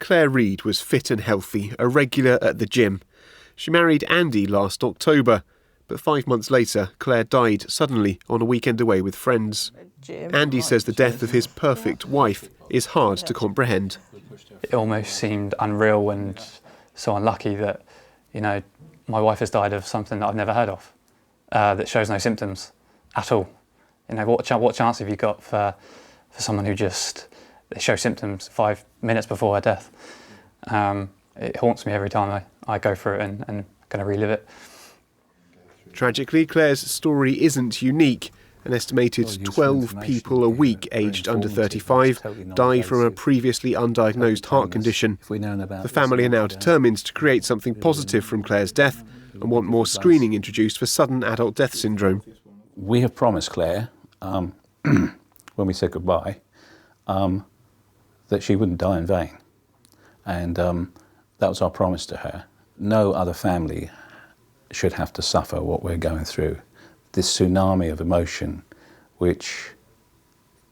Claire Reid was fit and healthy, a regular at the gym. She married Andy last October, but 5 months later, Claire died suddenly on a weekend away with friends. Andy says the death of his perfect wife is hard to comprehend. It almost seemed unreal and so unlucky that, my wife has died of something that I've never heard of, that shows no symptoms at all. What chance have you got for someone who just shows symptoms 5 minutes before her death? It haunts me every time I go through it and kind of relive it. Tragically, Claire's story isn't unique. An estimated 12 people a week aged under 35 die from a previously undiagnosed heart condition. The family are now determined to create something positive from Claire's death and want more screening introduced for sudden adult death syndrome. We have promised Claire, when we said goodbye, that she wouldn't die in vain. And that was our promise to her. No other family should have to suffer what we're going through. This tsunami of emotion, which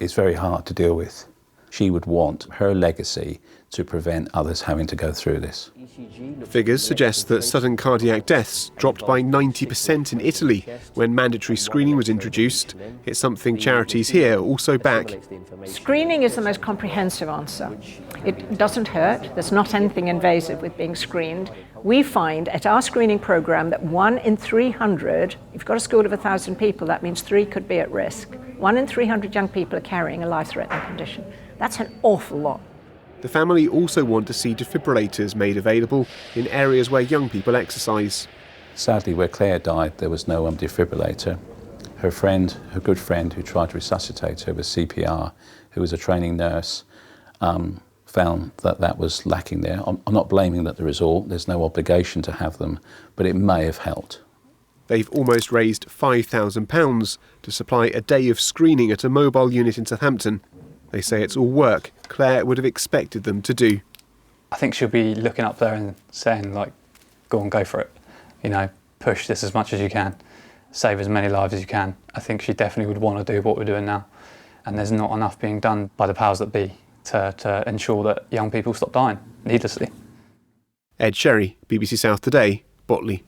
is very hard to deal with. She would want her legacy to prevent others having to go through this. Figures suggest that sudden cardiac deaths dropped by 90% in Italy when mandatory screening was introduced. It's something charities here also back. Screening is the most comprehensive answer. It doesn't hurt. There's not anything invasive with being screened. We find at our screening program that 1 in 300, if you've got a school of 1,000 people, that means 3 could be at risk. 1 in 300 young people are carrying a life-threatening condition. That's an awful lot. The family also want to see defibrillators made available in areas where young people exercise. Sadly, where Claire died, there was no defibrillator. Her good friend who tried to resuscitate her with CPR, who was a training nurse, found that was lacking there. I'm not blaming that there is all. There's no obligation to have them, but it may have helped. They've almost raised £5,000 to supply a day of screening at a mobile unit in Southampton. They say it's all work Claire would have expected them to do. I think she'll be looking up there and saying, go on, go for it. Push this as much as you can. Save as many lives as you can. I think she definitely would want to do what we're doing now. And there's not enough being done by the powers that be to ensure that young people stop dying needlessly. Ed Sherry, BBC South Today, Botley.